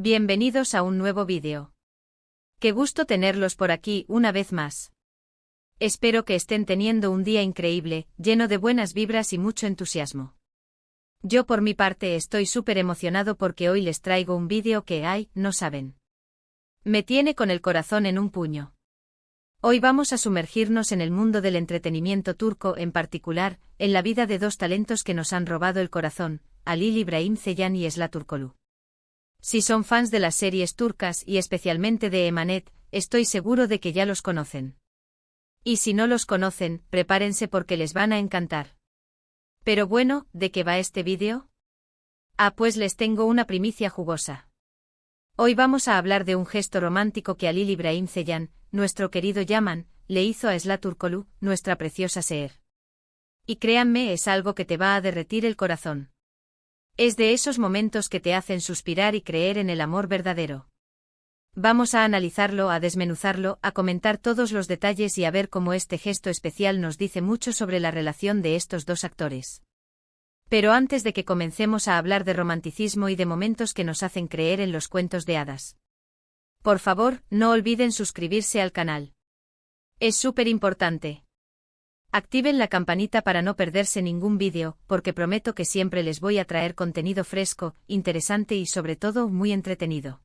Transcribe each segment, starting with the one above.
Bienvenidos a un nuevo vídeo. Qué gusto tenerlos por aquí una vez más. Espero que estén teniendo un día increíble, lleno de buenas vibras y mucho entusiasmo. Yo por mi parte estoy súper emocionado porque hoy les traigo un vídeo que, no saben. Me tiene con el corazón en un puño. Hoy vamos a sumergirnos en el mundo del entretenimiento turco, en particular, en la vida de dos talentos que nos han robado el corazón, Halil İbrahim Ceylan y Esla Turkoglu. Si son fans de las series turcas y especialmente de Emanet, estoy seguro de que ya los conocen. Y si no los conocen, prepárense porque les van a encantar. Pero bueno, ¿de qué va este vídeo? Pues les tengo una primicia jugosa. Hoy vamos a hablar de un gesto romántico que Halil İbrahim Ceylan, nuestro querido Yaman, le hizo a Esla Turkoglu, nuestra preciosa Seher. Y créanme, es algo que te va a derretir el corazón. Es de esos momentos que te hacen suspirar y creer en el amor verdadero. Vamos a analizarlo, a desmenuzarlo, a comentar todos los detalles y a ver cómo este gesto especial nos dice mucho sobre la relación de estos dos actores. Pero antes de que comencemos a hablar de romanticismo y de momentos que nos hacen creer en los cuentos de hadas, por favor, no olviden suscribirse al canal. Es súper importante. Activen la campanita para no perderse ningún vídeo, porque prometo que siempre les voy a traer contenido fresco, interesante y sobre todo muy entretenido.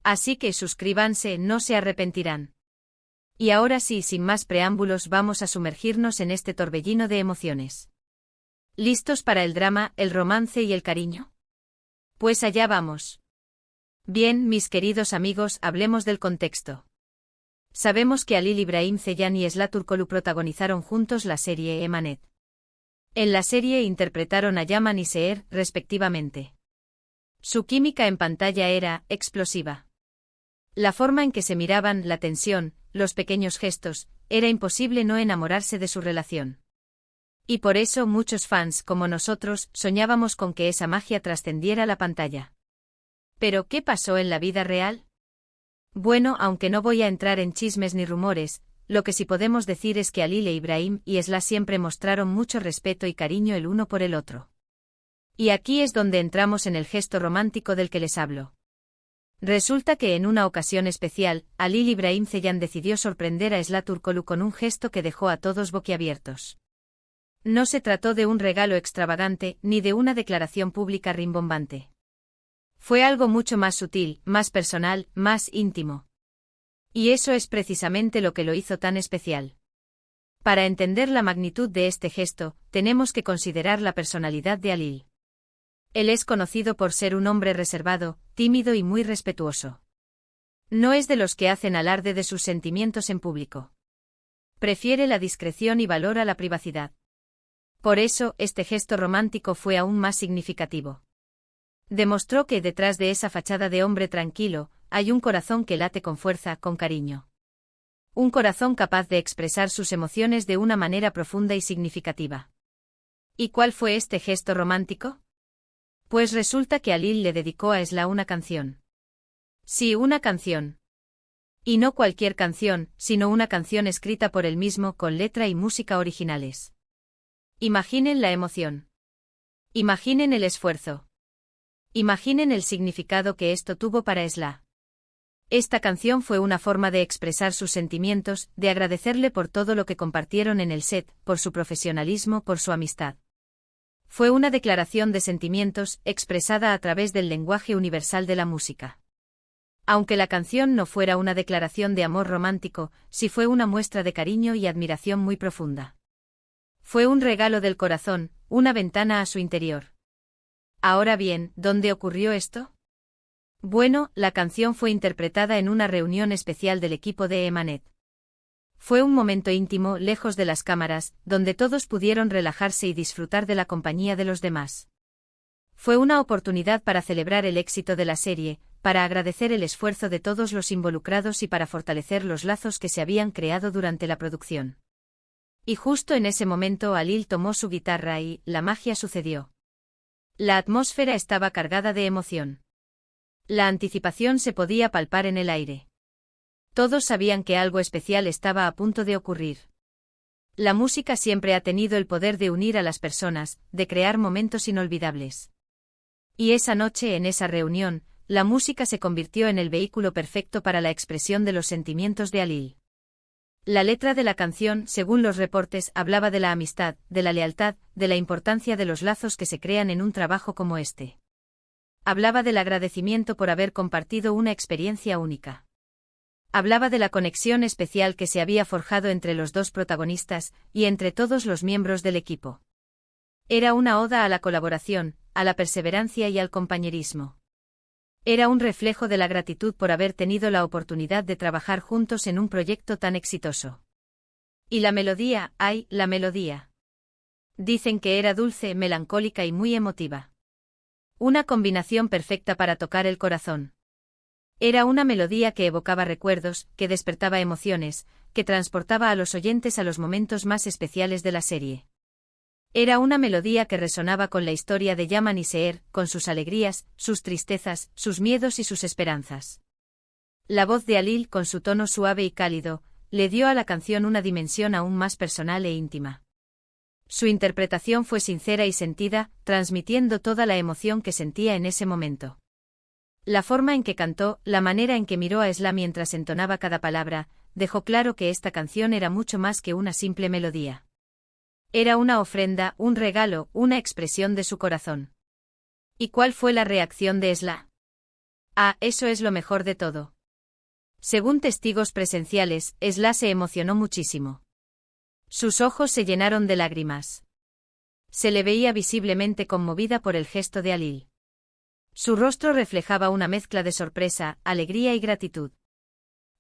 Así que suscríbanse, no se arrepentirán. Y ahora sí, sin más preámbulos, vamos a sumergirnos en este torbellino de emociones. ¿Listos para el drama, el romance y el cariño? Pues allá vamos. Bien, mis queridos amigos, hablemos del contexto. Sabemos que Halil İbrahim Ceylan y Esla Turkoglu protagonizaron juntos la serie Emanet. En la serie interpretaron a Yaman y Seher, respectivamente. Su química en pantalla era explosiva. La forma en que se miraban, la tensión, los pequeños gestos, era imposible no enamorarse de su relación. Y por eso muchos fans, como nosotros, soñábamos con que esa magia trascendiera la pantalla. ¿Pero qué pasó en la vida real? Bueno, aunque no voy a entrar en chismes ni rumores, lo que sí podemos decir es que Halil İbrahim y Esla siempre mostraron mucho respeto y cariño el uno por el otro. Y aquí es donde entramos en el gesto romántico del que les hablo. Resulta que en una ocasión especial, Halil İbrahim Ceylan decidió sorprender a Esla Turkoglu con un gesto que dejó a todos boquiabiertos. No se trató de un regalo extravagante, ni de una declaración pública rimbombante. Fue algo mucho más sutil, más personal, más íntimo. Y eso es precisamente lo que lo hizo tan especial. Para entender la magnitud de este gesto, tenemos que considerar la personalidad de Halil. Él es conocido por ser un hombre reservado, tímido y muy respetuoso. No es de los que hacen alarde de sus sentimientos en público. Prefiere la discreción y valora la privacidad. Por eso, este gesto romántico fue aún más significativo. Demostró que detrás de esa fachada de hombre tranquilo, hay un corazón que late con fuerza, con cariño. Un corazón capaz de expresar sus emociones de una manera profunda y significativa. ¿Y cuál fue este gesto romántico? Pues resulta que Halil le dedicó a Esla una canción. Sí, una canción. Y no cualquier canción, sino una canción escrita por él mismo con letra y música originales. Imaginen la emoción. Imaginen el esfuerzo. Imaginen el significado que esto tuvo para Esla. Esta canción fue una forma de expresar sus sentimientos, de agradecerle por todo lo que compartieron en el set, por su profesionalismo, por su amistad. Fue una declaración de sentimientos, expresada a través del lenguaje universal de la música. Aunque la canción no fuera una declaración de amor romántico, sí fue una muestra de cariño y admiración muy profunda. Fue un regalo del corazón, una ventana a su interior. Ahora bien, ¿dónde ocurrió esto? Bueno, la canción fue interpretada en una reunión especial del equipo de Emanet. Fue un momento íntimo, lejos de las cámaras, donde todos pudieron relajarse y disfrutar de la compañía de los demás. Fue una oportunidad para celebrar el éxito de la serie, para agradecer el esfuerzo de todos los involucrados y para fortalecer los lazos que se habían creado durante la producción. Y justo en ese momento Halil tomó su guitarra y la magia sucedió. La atmósfera estaba cargada de emoción. La anticipación se podía palpar en el aire. Todos sabían que algo especial estaba a punto de ocurrir. La música siempre ha tenido el poder de unir a las personas, de crear momentos inolvidables. Y esa noche en esa reunión, la música se convirtió en el vehículo perfecto para la expresión de los sentimientos de Alil. La letra de la canción, según los reportes, hablaba de la amistad, de la lealtad, de la importancia de los lazos que se crean en un trabajo como este. Hablaba del agradecimiento por haber compartido una experiencia única. Hablaba de la conexión especial que se había forjado entre los dos protagonistas y entre todos los miembros del equipo. Era una oda a la colaboración, a la perseverancia y al compañerismo. Era un reflejo de la gratitud por haber tenido la oportunidad de trabajar juntos en un proyecto tan exitoso. Y la melodía, ¡ay, la melodía! Dicen que era dulce, melancólica y muy emotiva. Una combinación perfecta para tocar el corazón. Era una melodía que evocaba recuerdos, que despertaba emociones, que transportaba a los oyentes a los momentos más especiales de la serie. Era una melodía que resonaba con la historia de Yaman y Seher, con sus alegrías, sus tristezas, sus miedos y sus esperanzas. La voz de Alil, con su tono suave y cálido, le dio a la canción una dimensión aún más personal e íntima. Su interpretación fue sincera y sentida, transmitiendo toda la emoción que sentía en ese momento. La forma en que cantó, la manera en que miró a Esla mientras entonaba cada palabra, dejó claro que esta canción era mucho más que una simple melodía. Era una ofrenda, un regalo, una expresión de su corazón. ¿Y cuál fue la reacción de Esla? Ah, eso es lo mejor de todo. Según testigos presenciales, Esla se emocionó muchísimo. Sus ojos se llenaron de lágrimas. Se le veía visiblemente conmovida por el gesto de Alil. Su rostro reflejaba una mezcla de sorpresa, alegría y gratitud.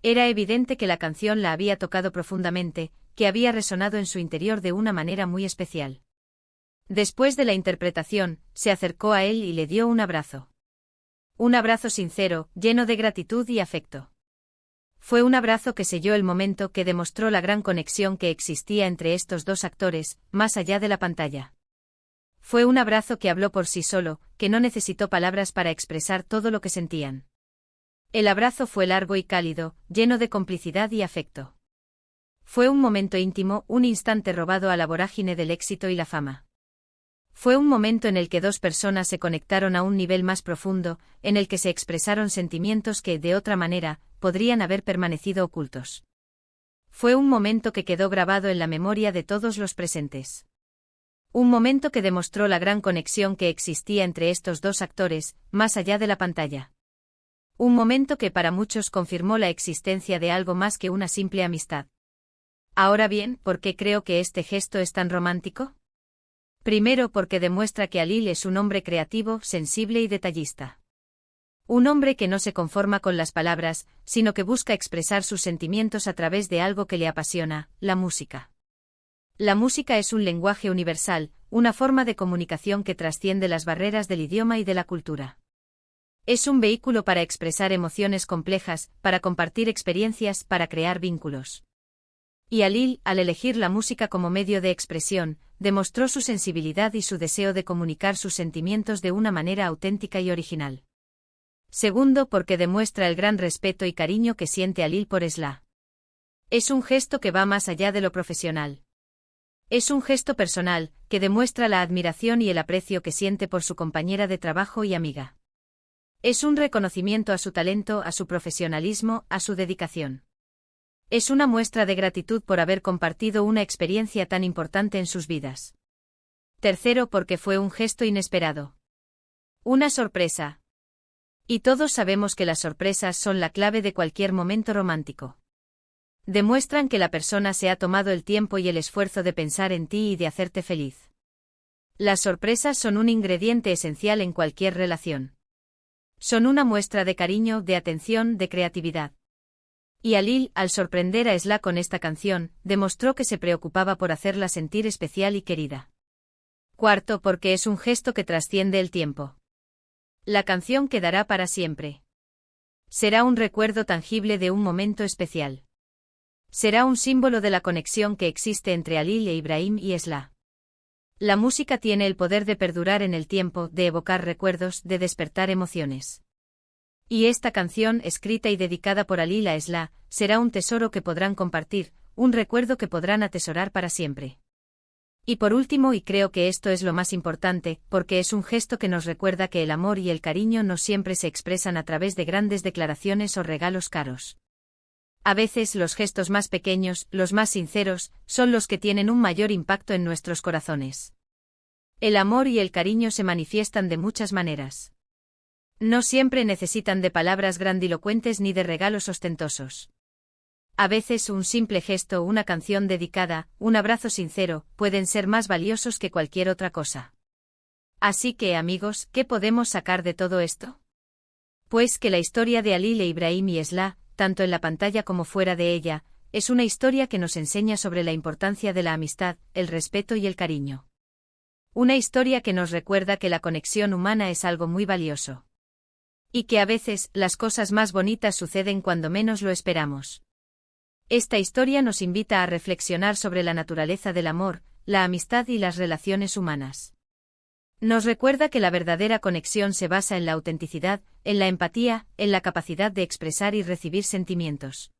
Era evidente que la canción la había tocado profundamente, que había resonado en su interior de una manera muy especial. Después de la interpretación, se acercó a él y le dio un abrazo. Un abrazo sincero, lleno de gratitud y afecto. Fue un abrazo que selló el momento, que demostró la gran conexión que existía entre estos dos actores, más allá de la pantalla. Fue un abrazo que habló por sí solo, que no necesitó palabras para expresar todo lo que sentían. El abrazo fue largo y cálido, lleno de complicidad y afecto. Fue un momento íntimo, un instante robado a la vorágine del éxito y la fama. Fue un momento en el que dos personas se conectaron a un nivel más profundo, en el que se expresaron sentimientos que, de otra manera, podrían haber permanecido ocultos. Fue un momento que quedó grabado en la memoria de todos los presentes. Un momento que demostró la gran conexión que existía entre estos dos actores, más allá de la pantalla. Un momento que para muchos confirmó la existencia de algo más que una simple amistad. Ahora bien, ¿por qué creo que este gesto es tan romántico? Primero, porque demuestra que Alil es un hombre creativo, sensible y detallista. Un hombre que no se conforma con las palabras, sino que busca expresar sus sentimientos a través de algo que le apasiona, la música. La música es un lenguaje universal, una forma de comunicación que trasciende las barreras del idioma y de la cultura. Es un vehículo para expresar emociones complejas, para compartir experiencias, para crear vínculos. Y Alil, al elegir la música como medio de expresión, demostró su sensibilidad y su deseo de comunicar sus sentimientos de una manera auténtica y original. Segundo, porque demuestra el gran respeto y cariño que siente Alil por Esla. Es un gesto que va más allá de lo profesional. Es un gesto personal, que demuestra la admiración y el aprecio que siente por su compañera de trabajo y amiga. Es un reconocimiento a su talento, a su profesionalismo, a su dedicación. Es una muestra de gratitud por haber compartido una experiencia tan importante en sus vidas. Tercero, porque fue un gesto inesperado. Una sorpresa. Y todos sabemos que las sorpresas son la clave de cualquier momento romántico. Demuestran que la persona se ha tomado el tiempo y el esfuerzo de pensar en ti y de hacerte feliz. Las sorpresas son un ingrediente esencial en cualquier relación. Son una muestra de cariño, de atención, de creatividad. Y Alil, al sorprender a Esla con esta canción, demostró que se preocupaba por hacerla sentir especial y querida. Cuarto, porque es un gesto que trasciende el tiempo. La canción quedará para siempre. Será un recuerdo tangible de un momento especial. Será un símbolo de la conexión que existe entre Alil e Ibrahim y Esla. La música tiene el poder de perdurar en el tiempo, de evocar recuerdos, de despertar emociones. Y esta canción, escrita y dedicada por Alil a Esla, será un tesoro que podrán compartir, un recuerdo que podrán atesorar para siempre. Y por último, y creo que esto es lo más importante, porque es un gesto que nos recuerda que el amor y el cariño no siempre se expresan a través de grandes declaraciones o regalos caros. A veces los gestos más pequeños, los más sinceros, son los que tienen un mayor impacto en nuestros corazones. El amor y el cariño se manifiestan de muchas maneras. No siempre necesitan de palabras grandilocuentes ni de regalos ostentosos. A veces un simple gesto, una canción dedicada, un abrazo sincero, pueden ser más valiosos que cualquier otra cosa. Así que, amigos, ¿qué podemos sacar de todo esto? Pues que la historia de Halil e Ibrahim y Esla, tanto en la pantalla como fuera de ella, es una historia que nos enseña sobre la importancia de la amistad, el respeto y el cariño. Una historia que nos recuerda que la conexión humana es algo muy valioso. Y que a veces, las cosas más bonitas suceden cuando menos lo esperamos. Esta historia nos invita a reflexionar sobre la naturaleza del amor, la amistad y las relaciones humanas. Nos recuerda que la verdadera conexión se basa en la autenticidad, en la empatía, en la capacidad de expresar y recibir sentimientos.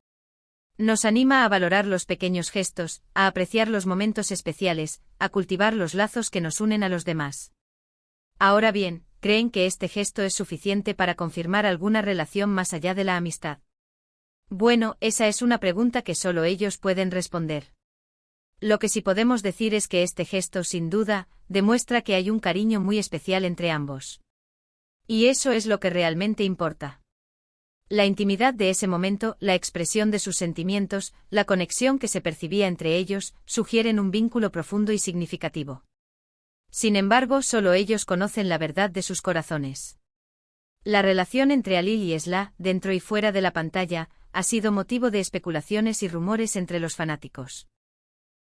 Nos anima a valorar los pequeños gestos, a apreciar los momentos especiales, a cultivar los lazos que nos unen a los demás. Ahora bien, ¿creen que este gesto es suficiente para confirmar alguna relación más allá de la amistad? Bueno, esa es una pregunta que solo ellos pueden responder. Lo que sí podemos decir es que este gesto, sin duda, demuestra que hay un cariño muy especial entre ambos. Y eso es lo que realmente importa. La intimidad de ese momento, la expresión de sus sentimientos, la conexión que se percibía entre ellos, sugieren un vínculo profundo y significativo. Sin embargo, solo ellos conocen la verdad de sus corazones. La relación entre Halil y Esla, dentro y fuera de la pantalla, ha sido motivo de especulaciones y rumores entre los fanáticos.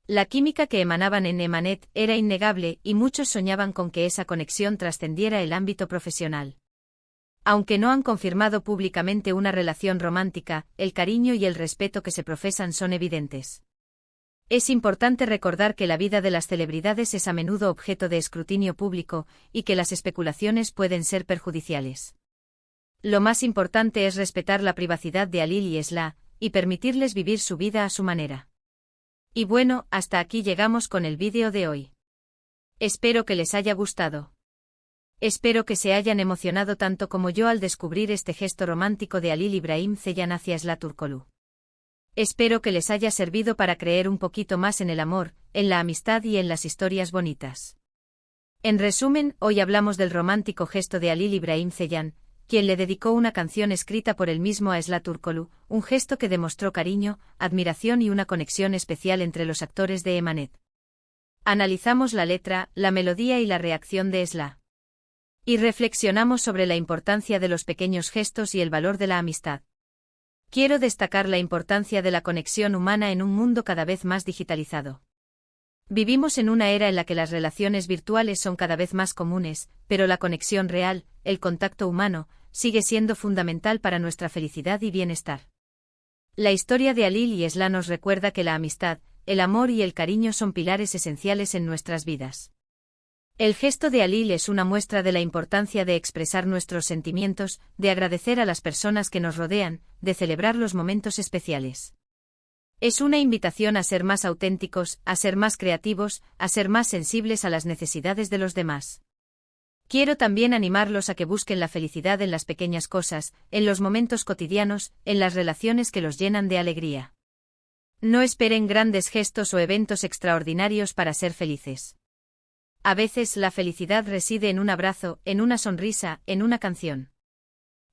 La química que emanaban en Emanet era innegable y muchos soñaban con que esa conexión trascendiera el ámbito profesional. Aunque no han confirmado públicamente una relación romántica, el cariño y el respeto que se profesan son evidentes. Es importante recordar que la vida de las celebridades es a menudo objeto de escrutinio público y que las especulaciones pueden ser perjudiciales. Lo más importante es respetar la privacidad de Halil y Esla, y permitirles vivir su vida a su manera. Y bueno, hasta aquí llegamos con el vídeo de hoy. Espero que les haya gustado. Espero que se hayan emocionado tanto como yo al descubrir este gesto romántico de Halil Ibrahim Ceylan hacia Esla Turkoglu. Espero que les haya servido para creer un poquito más en el amor, en la amistad y en las historias bonitas. En resumen, hoy hablamos del romántico gesto de Halil Ibrahim Ceylan, quien le dedicó una canción escrita por él mismo a Esla Turkoglu, un gesto que demostró cariño, admiración y una conexión especial entre los actores de Emanet. Analizamos la letra, la melodía y la reacción de Esla. Y reflexionamos sobre la importancia de los pequeños gestos y el valor de la amistad. Quiero destacar la importancia de la conexión humana en un mundo cada vez más digitalizado. Vivimos en una era en la que las relaciones virtuales son cada vez más comunes, pero la conexión real, el contacto humano, sigue siendo fundamental para nuestra felicidad y bienestar. La historia de Halil y Esla nos recuerda que la amistad, el amor y el cariño son pilares esenciales en nuestras vidas. El gesto de Halil es una muestra de la importancia de expresar nuestros sentimientos, de agradecer a las personas que nos rodean, de celebrar los momentos especiales. Es una invitación a ser más auténticos, a ser más creativos, a ser más sensibles a las necesidades de los demás. Quiero también animarlos a que busquen la felicidad en las pequeñas cosas, en los momentos cotidianos, en las relaciones que los llenan de alegría. No esperen grandes gestos o eventos extraordinarios para ser felices. A veces la felicidad reside en un abrazo, en una sonrisa, en una canción.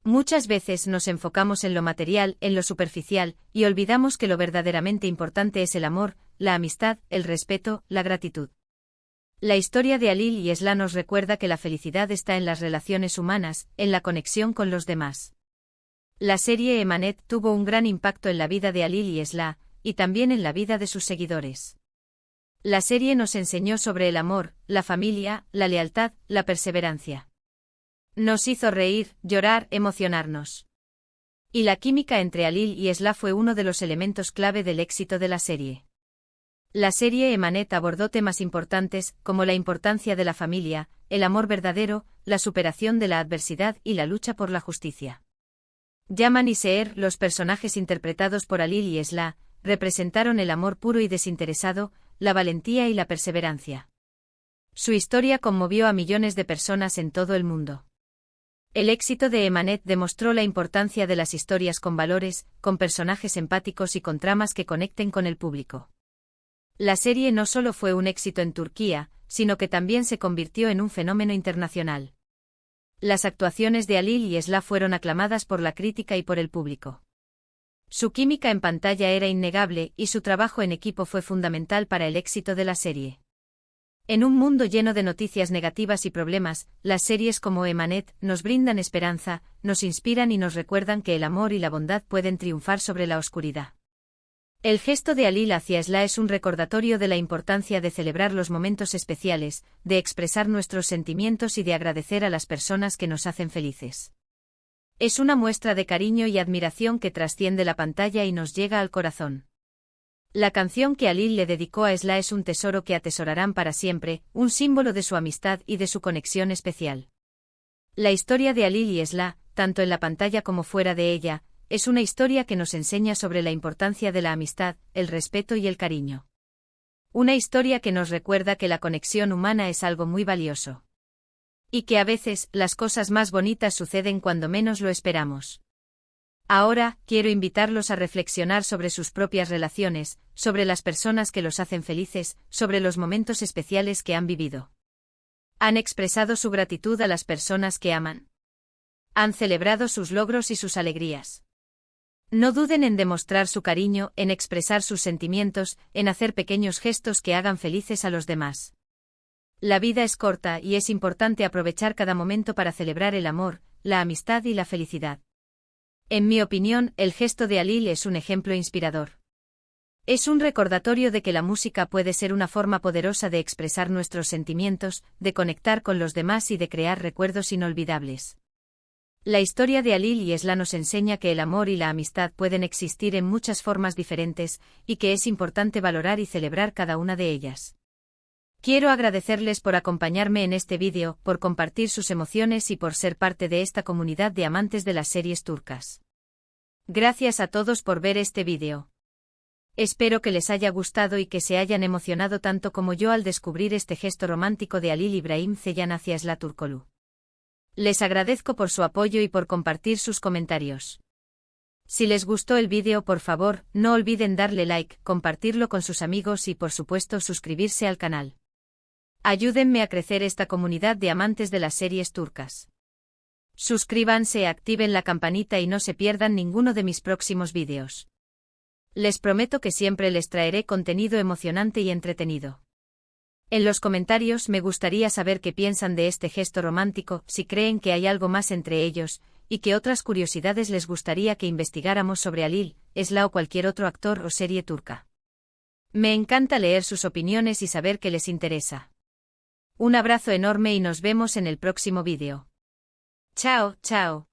Muchas veces nos enfocamos en lo material, en lo superficial, y olvidamos que lo verdaderamente importante es el amor, la amistad, el respeto, la gratitud. La historia de Halil y Esla nos recuerda que la felicidad está en las relaciones humanas, en la conexión con los demás. La serie Emanet tuvo un gran impacto en la vida de Halil y Esla, y también en la vida de sus seguidores. La serie nos enseñó sobre el amor, la familia, la lealtad, la perseverancia. Nos hizo reír, llorar, emocionarnos. Y la química entre Halil y Esla fue uno de los elementos clave del éxito de la serie. La serie Emanet abordó temas importantes, como la importancia de la familia, el amor verdadero, la superación de la adversidad y la lucha por la justicia. Yaman y Seher, los personajes interpretados por Halil y Esla, representaron el amor puro y desinteresado, la valentía y la perseverancia. Su historia conmovió a millones de personas en todo el mundo. El éxito de Emanet demostró la importancia de las historias con valores, con personajes empáticos y con tramas que conecten con el público. La serie no solo fue un éxito en Turquía, sino que también se convirtió en un fenómeno internacional. Las actuaciones de Halil y Esla fueron aclamadas por la crítica y por el público. Su química en pantalla era innegable y su trabajo en equipo fue fundamental para el éxito de la serie. En un mundo lleno de noticias negativas y problemas, las series como Emanet nos brindan esperanza, nos inspiran y nos recuerdan que el amor y la bondad pueden triunfar sobre la oscuridad. El gesto de Halil hacia Esla es un recordatorio de la importancia de celebrar los momentos especiales, de expresar nuestros sentimientos y de agradecer a las personas que nos hacen felices. Es una muestra de cariño y admiración que trasciende la pantalla y nos llega al corazón. La canción que Halil le dedicó a Esla es un tesoro que atesorarán para siempre, un símbolo de su amistad y de su conexión especial. La historia de Halil y Esla, tanto en la pantalla como fuera de ella, es una historia que nos enseña sobre la importancia de la amistad, el respeto y el cariño. Una historia que nos recuerda que la conexión humana es algo muy valioso. Y que a veces, las cosas más bonitas suceden cuando menos lo esperamos. Ahora, quiero invitarlos a reflexionar sobre sus propias relaciones, sobre las personas que los hacen felices, sobre los momentos especiales que han vivido. ¿Han expresado su gratitud a las personas que aman? ¿Han celebrado sus logros y sus alegrías? No duden en demostrar su cariño, en expresar sus sentimientos, en hacer pequeños gestos que hagan felices a los demás. La vida es corta y es importante aprovechar cada momento para celebrar el amor, la amistad y la felicidad. En mi opinión, el gesto de Halil es un ejemplo inspirador. Es un recordatorio de que la música puede ser una forma poderosa de expresar nuestros sentimientos, de conectar con los demás y de crear recuerdos inolvidables. La historia de Halil y Esla nos enseña que el amor y la amistad pueden existir en muchas formas diferentes, y que es importante valorar y celebrar cada una de ellas. Quiero agradecerles por acompañarme en este vídeo, por compartir sus emociones y por ser parte de esta comunidad de amantes de las series turcas. Gracias a todos por ver este vídeo. Espero que les haya gustado y que se hayan emocionado tanto como yo al descubrir este gesto romántico de Halil İbrahim Ceylan hacia Esla Turkoglu. Les agradezco por su apoyo y por compartir sus comentarios. Si les gustó el vídeo, por favor, no olviden darle like, compartirlo con sus amigos y por supuesto suscribirse al canal. Ayúdenme a crecer esta comunidad de amantes de las series turcas. Suscríbanse, activen la campanita y no se pierdan ninguno de mis próximos vídeos. Les prometo que siempre les traeré contenido emocionante y entretenido. En los comentarios me gustaría saber qué piensan de este gesto romántico, si creen que hay algo más entre ellos, y qué otras curiosidades les gustaría que investigáramos sobre Halil, Esla o cualquier otro actor o serie turca. Me encanta leer sus opiniones y saber qué les interesa. Un abrazo enorme y nos vemos en el próximo vídeo. Chao, chao.